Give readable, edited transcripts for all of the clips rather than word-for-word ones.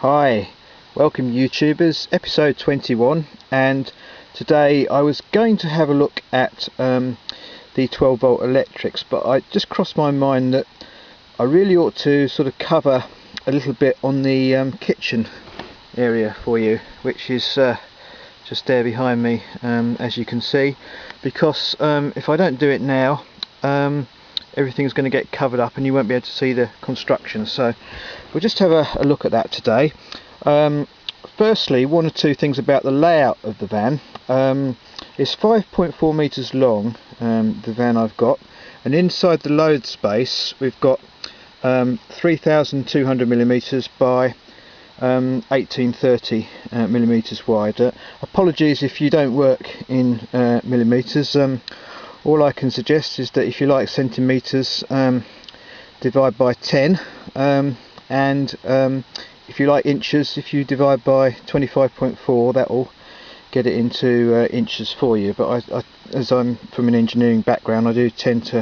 Hi, welcome YouTubers, episode 21, and today I was going to have a look at the 12 volt electrics, but I just crossed my mind that I really ought to sort of cover a little bit on the kitchen area for you, which is just there behind me, as you can see, because if I don't do it now, everything's going to get covered up and you won't be able to see the construction. So we'll just have a look at that today. Firstly, one or two things about the layout of the van. It's 5.4 meters long, the van I've got, and inside the load space we've got 3,200 millimeters by 1830 millimeters wide. Apologies if you don't work in millimeters. All I can suggest is that if you like centimeters, divide by 10, and if you like inches, if you divide by 25.4, that will get it into inches for you. But as I'm from an engineering background, I do tend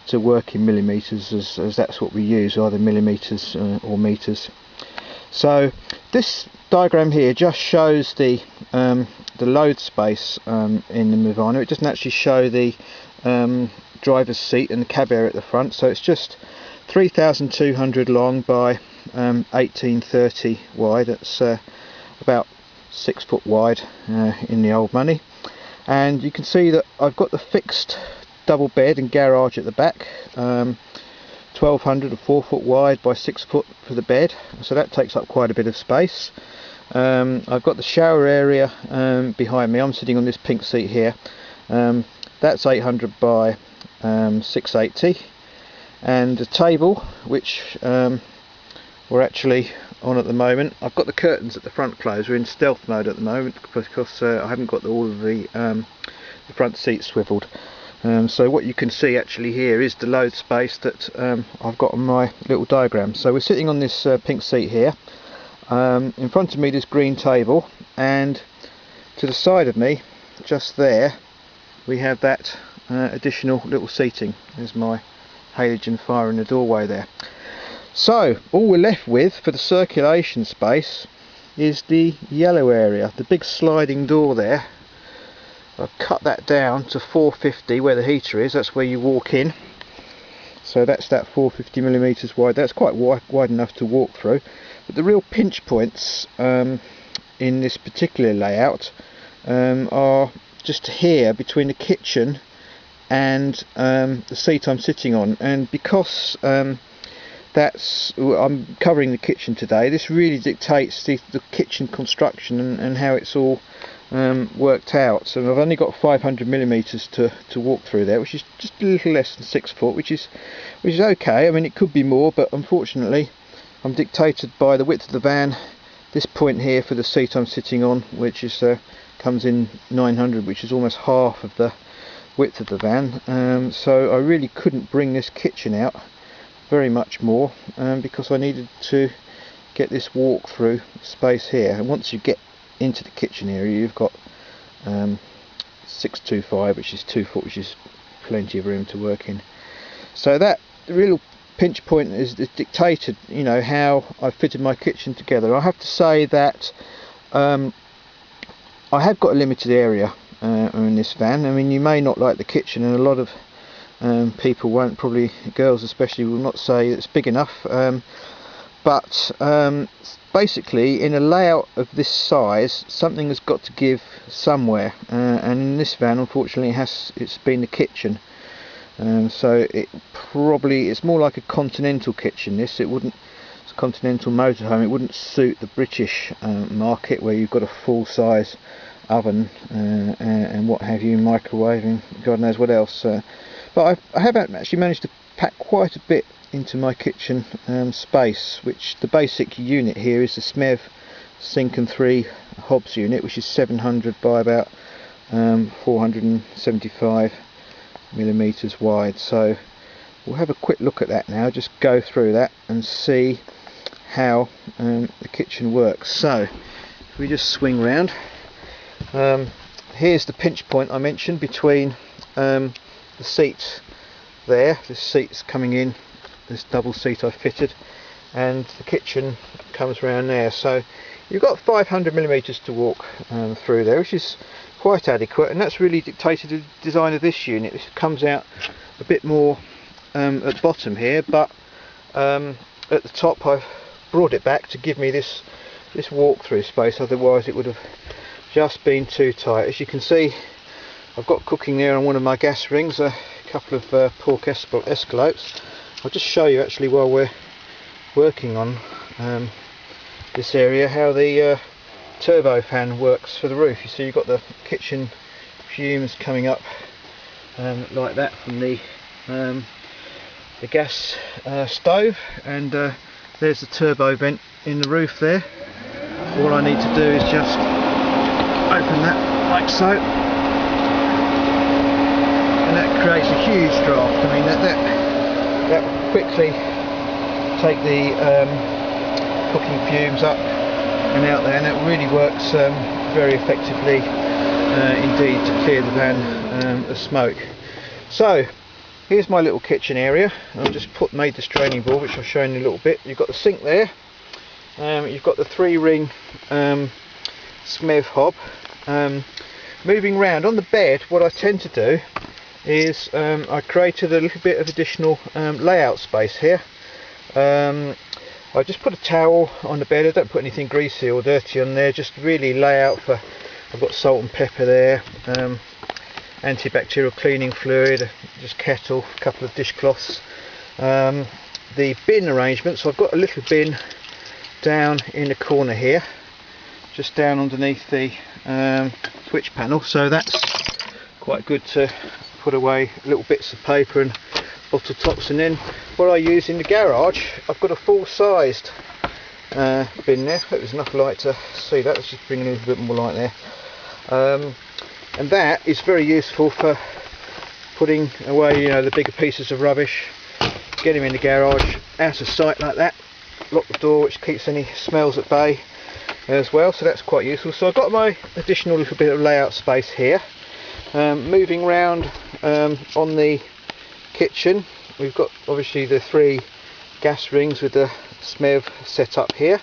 to work in millimeters, as that's what we use, either millimeters or meters. So this diagram here just shows the load space in the Movano. It doesn't actually show the driver's seat and the cab area at the front, so it's just 3,200 long by 1830 wide. It's about 6 foot wide in the old money, and you can see that I've got the fixed double bed and garage at the back. 1200 or 4 foot wide by 6 foot for the bed, so that takes up quite a bit of space. I've got the shower area behind me. I'm sitting on this pink seat here. That's 800 by 680, and a table which we're actually on at the moment. I've got the curtains at the front closed. We're in stealth mode at the moment because I haven't got all of the front seats swiveled. So what you can see actually here is the load space that I've got on my little diagram. So we're sitting on this pink seat here. In front of me this green table, and to the side of me, just there, we have that additional little seating. There's my halogen fire in the doorway there. So all we're left with for the circulation space is the yellow area, the big sliding door there. I've cut that down to 450 where the heater is. That's where you walk in. So that's that 450 millimeters wide. That's quite wide enough to walk through. But the real pinch points in this particular layout are just here between the kitchen and the seat I'm sitting on. And because I'm covering the kitchen today, this really dictates the kitchen construction and how it's all worked out. So I've only got 500 millimeters to walk through there, which is just a little less than 6 foot, which is okay. I mean, it could be more, but unfortunately I'm dictated by the width of the van. This point here for the seat I'm sitting on, which is comes in 900, which is almost half of the width of the van. So I really couldn't bring this kitchen out very much more, because I needed to get this walk through space here. And once you get into the kitchen area, you've got 625, which is 2 foot, which is plenty of room to work in. So that the real pinch point is dictated, you know, how I fitted my kitchen together. I have to say that I have got a limited area in this van. I mean, you may not like the kitchen, and a lot of people won't, probably girls especially, will not say it's big enough, but basically in a layout of this size something has got to give somewhere, and in this van unfortunately it's been the kitchen. So it's more like a continental kitchen. It's a continental motorhome. It wouldn't suit the British market, where you've got a full size oven and what have you, microwave and God knows what else. But I have actually managed to pack quite a bit into my kitchen space, which the basic unit here is the SMEV sink and 3 hobs unit, which is 700 by about 475 millimeters wide. So we'll have a quick look at that now, just go through that and see how the kitchen works. So if we just swing round, here's the pinch point I mentioned between the seat there. This seat's coming in, this double seat I fitted, and the kitchen comes around there. So you've got 500mm to walk through there, which is quite adequate, and that's really dictated the design of this unit. It comes out a bit more at the bottom here, but at the top I've brought it back to give me this walk-through space, otherwise it would have just been too tight. As you can see, I've got cooking there on one of my gas rings, a couple of pork escalopes. I'll just show you actually while we're working on this area how the turbo fan works for the roof. You see you've got the kitchen fumes coming up like that from the gas stove, and there's the turbo vent in the roof there. All I need to do is just open that like so, and that creates a huge draft. I mean that will quickly take the cooking fumes up and out there, and it really works very effectively indeed to clear the van of smoke. So here's my little kitchen area. I've just made the straining board, which I'll show you in a little bit. You've got the sink there. You've got the 3-ring SMEV hob. Moving round on the bed, what I tend to do is I created a little bit of additional layout space here. I just put a towel on the bed. I don't put anything greasy or dirty on there, just really lay out for, I've got salt and pepper there, antibacterial cleaning fluid, just kettle, a couple of dishcloths. The bin arrangement, so I've got a little bin down in the corner here, just down underneath the switch panel, so that's quite good to put away little bits of paper and bottle tops. And then what I use in the garage, I've got a full-sized bin there. Hope there's enough light to see that. Let's just bring a little bit more light there. And that is very useful for putting away, you know, the bigger pieces of rubbish. Get them in the garage, out of sight like that. Lock the door, which keeps any smells at bay as well. So that's quite useful. So I've got my additional little bit of layout space here. Moving round on the kitchen, we've got obviously the 3 gas rings with the SMEV set up here.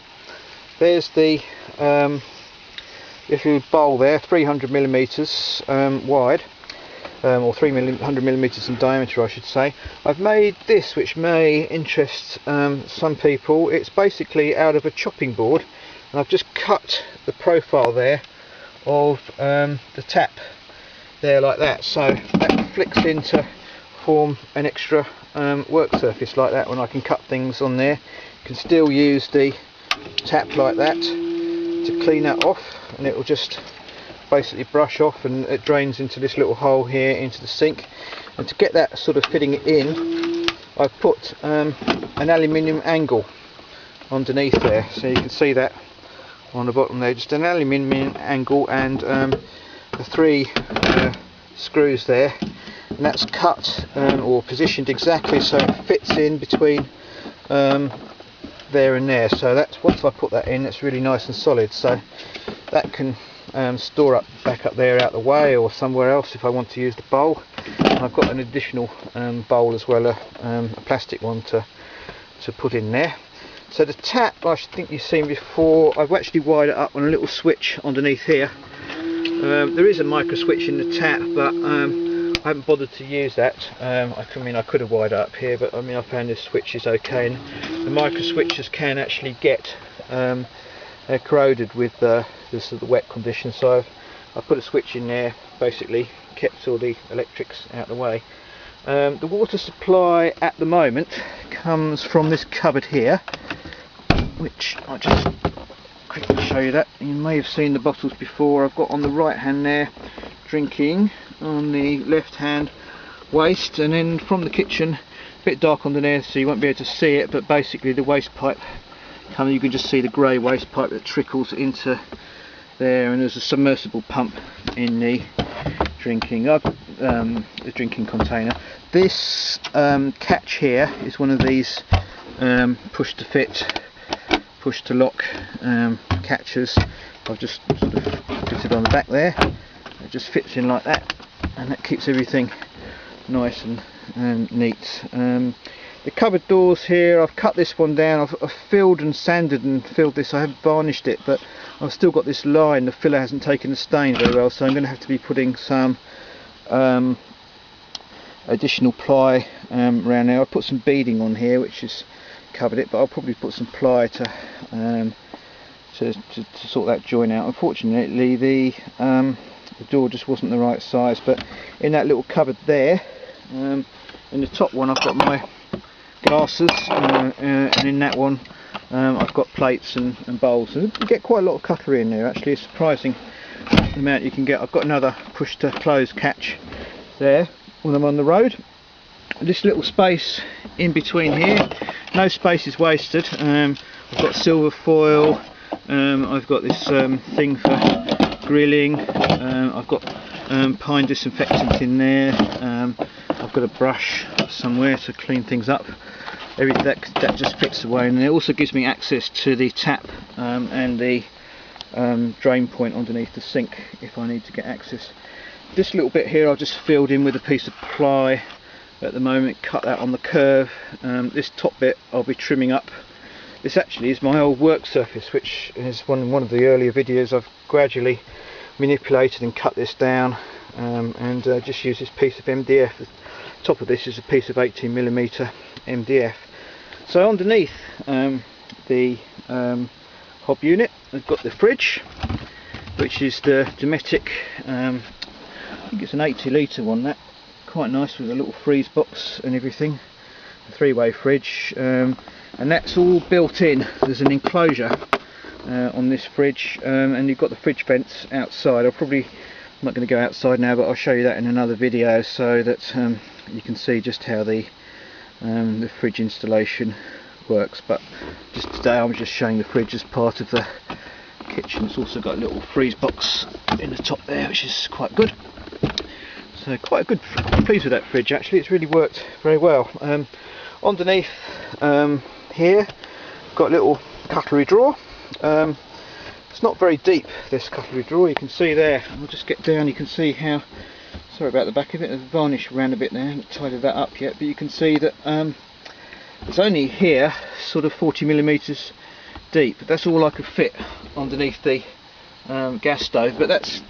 There's the little bowl there, 300mm wide, or 300mm in diameter I should say. I've made this, which may interest some people. It's basically out of a chopping board, and I've just cut the profile there of the tap there like that, so that flicks in to form an extra work surface like that. When I can cut things on there, you can still use the tap like that to clean that off, and it will just basically brush off, and it drains into this little hole here into the sink. And to get that sort of fitting in, I've put an aluminium angle underneath there, so you can see that on the bottom there, just an aluminium angle, and the 3 screws there, and that's cut or positioned exactly so it fits in between there and there. So that's, once I put that in, it's really nice and solid, so that can store up back up there out the way or somewhere else if I want to use the bowl. And I've got an additional bowl as well, a plastic one to put in there. So the tap, I think you've seen before, I've actually wired it up on a little switch underneath here. There is a micro switch in the tap, but I haven't bothered to use that. I mean, I could have wired it up here, but I mean, I found this switch is okay. And the micro switches can actually get corroded with the sort of wet conditions, so I've put a switch in there, basically kept all the electrics out of the way. The water supply at the moment comes from this cupboard here, which I'll just quickly show you that. You may have seen the bottles before. I've got on the right hand there drinking, on the left hand waste, and then from the kitchen, a bit dark under there so you won't be able to see it, but basically the waste pipe coming, you can just see the grey waste pipe that trickles into there, and there's a submersible pump in the drinking container. This catch here is one of these push to fit, push to lock catches. I've just sort of fitted on the back there. It just fits in like that, and that keeps everything nice and neat. The cupboard doors here, I've cut this one down, I've filled and sanded and filled this. I haven't varnished it, but I've still got this line. The filler hasn't taken the stain very well, so I'm going to have to be putting some additional ply around there. I'll put some beading on here which has covered it, but I'll probably put some ply to sort that joint out. Unfortunately the door just wasn't the right size, but in that little cupboard there, in the top one I've got my glasses, and in that one I've got plates and bowls, and you get quite a lot of cutlery in there. Actually, it's surprising the amount you can get. I've got another push to close catch there when I'm on the road. This little space in between here, no space is wasted. I've got silver foil, I've got this thing for grilling, I've got pine disinfectant in there, I've got a brush somewhere to clean things up. That just fits away, and it also gives me access to the tap and the drain point underneath the sink if I need to get access. This little bit here I've just filled in with a piece of ply at the moment, cut that on the curve. This top bit I'll be trimming up. This actually is my old work surface, which is one of the earlier videos. I've gradually manipulated and cut this down, and just use this piece of MDF. The top of this is a piece of 18mm MDF. So underneath the hob unit I've got the fridge, which is the Dometic, I think it's an 80 litre one, that quite nice with a little freeze box and everything, a 3-way fridge, and that's all built in. There's an enclosure on this fridge, and you've got the fridge vents outside. I'm not going to go outside now, but I'll show you that in another video so that you can see just how the fridge installation works. But just today I'm just showing the fridge as part of the kitchen. It's also got a little freeze box in the top there, which is quite good. So quite good. I'm pleased with that fridge actually. It's really worked very well. Underneath here got a little cutlery drawer. It's not very deep, this cutlery drawer, you can see there. I'll just get down, you can see how, sorry about the back of it, there's varnish around a bit there, I haven't tidied that up yet, but you can see that it's only here sort of 40mm deep. That's all I could fit underneath the gas stove, but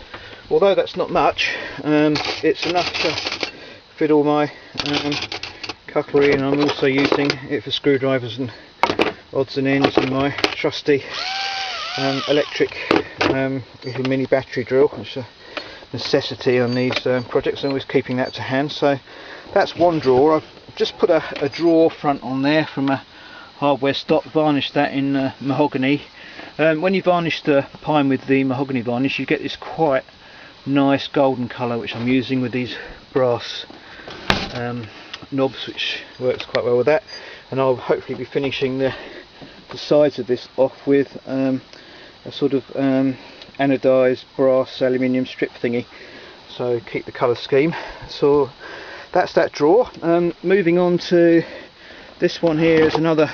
although that's not much, it's enough to fit all my cutlery, and I'm also using it for screwdrivers and odds and ends, and my trusty electric little mini battery drill, which is a necessity on these projects. I'm always keeping that to hand. So that's one drawer. I've just put a drawer front on there from a hardware stock, varnished that in mahogany. When you varnish the pine with the mahogany varnish, you get this quite nice golden colour, which I'm using with these brass knobs, which works quite well with that. And I'll hopefully be finishing the sides of this off with a sort of anodised brass aluminium strip thingy, so keep the colour scheme. So that's that drawer. Moving on to this one here is another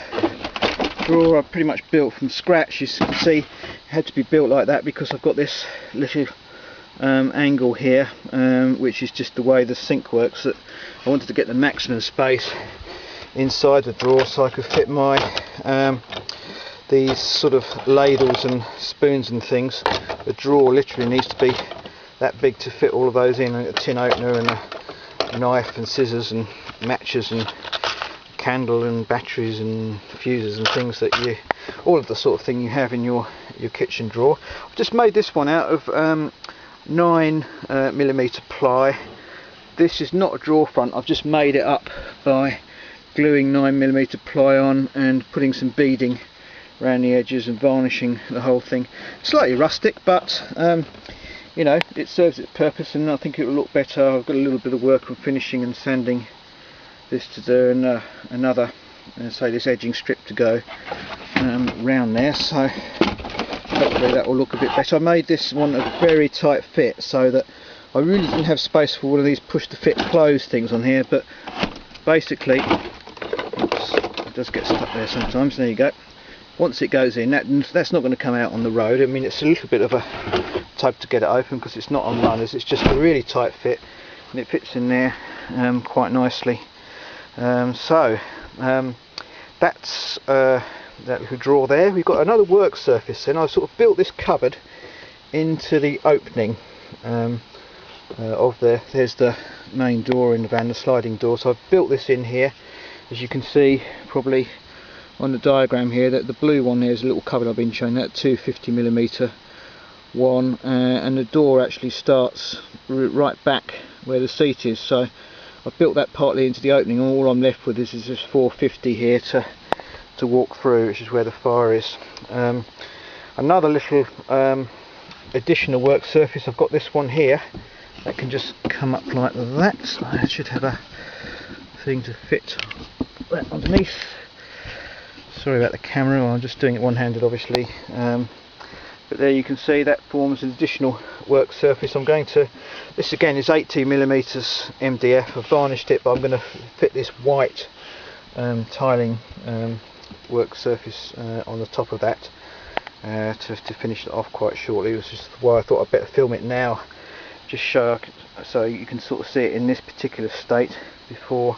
drawer I pretty much built from scratch. You can see it had to be built like that because I've got this little angle here, which is just the way the sink works, that I wanted to get the maximum space inside the drawer so I could fit my these sort of ladles and spoons and things. The drawer literally needs to be that big to fit all of those in, a tin opener and a knife and scissors and matches and candle and batteries and fuses and things that all of the sort of thing you have in your kitchen drawer. I've just made this one out of 9mm ply. This is not a drawer front, I've just made it up by gluing 9mm ply on and putting some beading around the edges and varnishing the whole thing. Slightly rustic, but you know, it serves its purpose, and I think it will look better. I've got a little bit of work on finishing and sanding this to do, and another say this edging strip to go round there, so hopefully that will look a bit better. I made this one a very tight fit so that I really didn't have space for one of these push to fit close things on here, but basically, oops, it does get stuck there sometimes. There you go. Once it goes in, that's not going to come out on the road. I mean, it's a little bit of a tug to get it open because it's not on runners. It's just a really tight fit, and it fits in there quite nicely. So That's that little drawer there. We've got another work surface, and I sort of built this cupboard into the opening of there's the main door in the van, the sliding door. So I've built this in here. As you can see probably on the diagram here, that the blue one there is a little cupboard I've been showing, that 250mm one, and the door actually starts right back where the seat is. So I've built that partly into the opening, and all I'm left with is this 450 here to walk through, which is where the fire is. Another little additional work surface, I've got this one here that can just come up like that. So I should have a thing to fit that underneath. Sorry about the camera, I'm just doing it one-handed obviously. But there you can see that forms an additional work surface. I'm going to, this again is 18mm MDF. I've varnished it, but I'm going to fit this white tiling work surface on the top of that to finish it off quite shortly. It was just why I thought I'd better film it now, just so you can sort of see it in this particular state before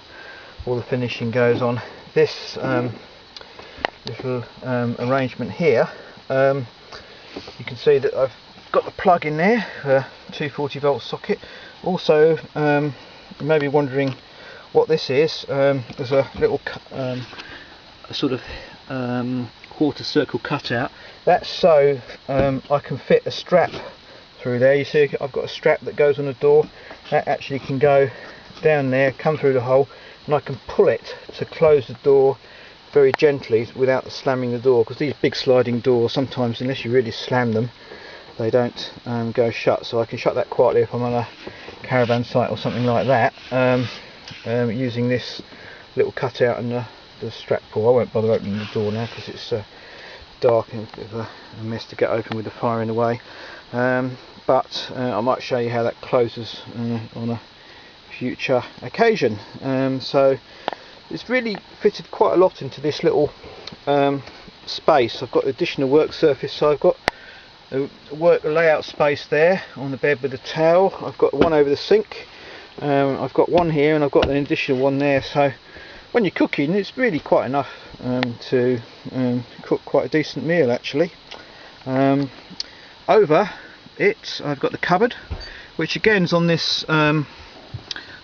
all the finishing goes on. This little arrangement here, you can see that I've got the plug in there for a 240-volt socket. Also, you may be wondering what this is. There's a little sort of quarter circle cutout. That's so I can fit a strap through there. You see I've got a strap that goes on the door. That actually can go down there, come through the hole, and I can pull it to close the door very gently without slamming the door, because these big sliding doors, sometimes unless you really slam them, they don't go shut. So I can shut that quietly if I'm on a caravan site or something like that, using this little cutout and the strap pull. I won't bother opening the door now because it's dark and a bit of a mess to get open with the fire in the way, but I might show you how that closes on a future occasion. So it's really fitted quite a lot into this little space. I've got additional work surface, so I've got a work layout space there on the bed with a towel. I've got one over the sink, I've got one here, and I've got an additional one there. So when you're cooking, it's really quite enough to cook quite a decent meal actually. Over it I've got the cupboard, which again is on this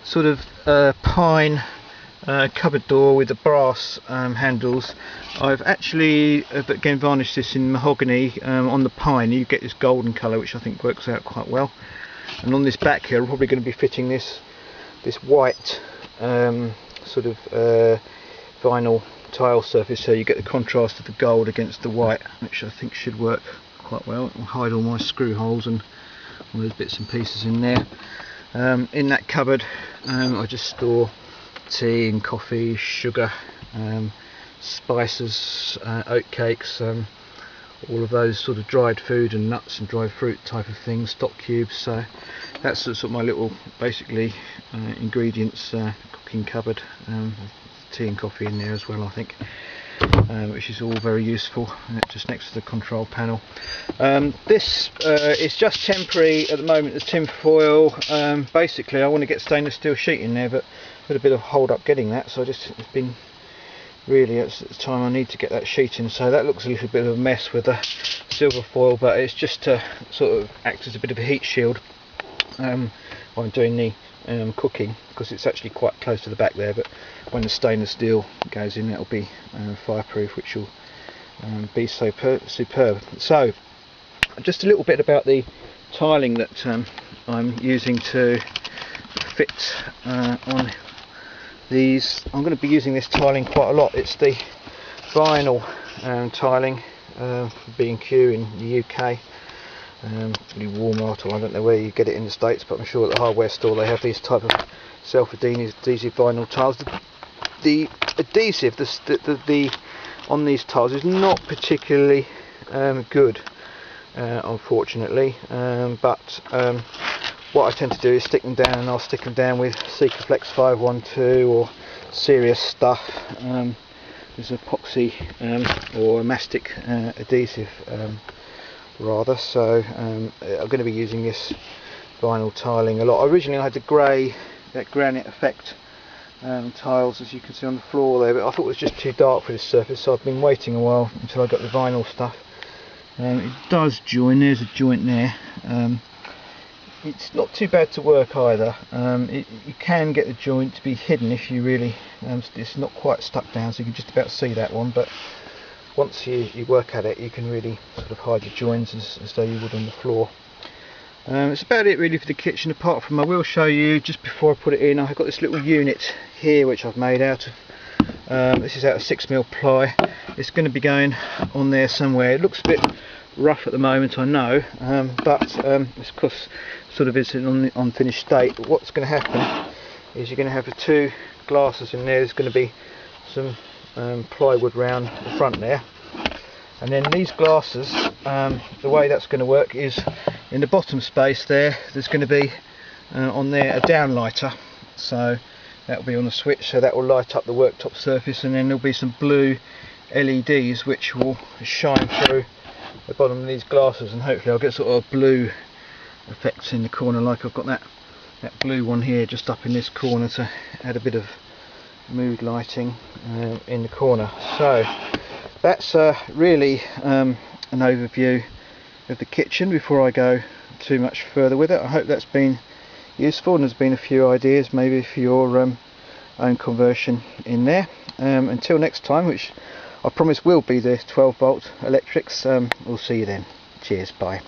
sort of pine cupboard door with the brass handles. I've actually again varnished this in mahogany on the pine. You get this golden colour, which I think works out quite well. And on this back here I'm probably going to be fitting this white sort of vinyl tile surface, so you get the contrast of the gold against the white, which I think should work quite well. It will hide all my screw holes and all those bits and pieces in there. In that cupboard I just store tea and coffee, sugar, spices, oat cakes, all of those sort of dried food and nuts and dried fruit type of things, stock cubes. So that's sort of my little basically ingredients cooking cupboard. Tea and coffee in there as well, I think, which is all very useful, just next to the control panel. This is just temporary at the moment, the tin foil. Basically I want to get stainless steel sheet in there, but had a bit of hold up getting that, so it's been really it's the time I need to get that sheet in. So that looks a little bit of a mess with the silver foil, but it's just to sort of act as a bit of a heat shield while I'm doing the cooking, because it's actually quite close to the back there, but when the stainless steel goes in, it'll be fireproof, which will be superb. So just a little bit about the tiling that I'm using to fit on these. I'm going to be using this tiling quite a lot. It's the vinyl tiling from B&Q in the UK. Really Walmart, or I don't know where you get it in the States, but I'm sure at the hardware store they have these type of self-adhesive vinyl tiles. The adhesive on these tiles is not particularly good, unfortunately, but what I tend to do is stick them down, and I'll stick them down with Sikaflex 512 or serious stuff. There's epoxy or a mastic adhesive rather. So I'm going to be using this vinyl tiling a lot. Originally I had the grey, that granite effect tiles, as you can see on the floor there, but I thought it was just too dark for this surface, so I've been waiting a while until I got the vinyl stuff. It does join, there's a joint there. It's not too bad to work either. You can get the joint to be hidden if you really, it's not quite stuck down, so you can just about see that one, but once you work at it, you can really sort of hide your joints as though you would on the floor. It's about it really for the kitchen, apart from I will show you just before I put it in, I've got this little unit here which I've made out of, this is out of 6mm ply. It's going to be going on there somewhere. It looks a bit rough at the moment, I know, but it's because sort of is in the unfinished state. What's going to happen is you're going to have the two glasses in there. There's going to be some plywood round the front there, and then these glasses, the way that's going to work is in the bottom space there's going to be on there a downlighter, so that will be on the switch, so that will light up the worktop surface, and then there'll be some blue LEDs which will shine through the bottom of these glasses, and hopefully I'll get sort of blue effects in the corner, like I've got that blue one here just up in this corner to add a bit of mood lighting in the corner. So that's really an overview of the kitchen before I go too much further with it. I hope that's been useful, and there's been a few ideas maybe for your own conversion in there. Until next time, which I promise will be the 12-volt electrics, we'll see you then. Cheers, bye.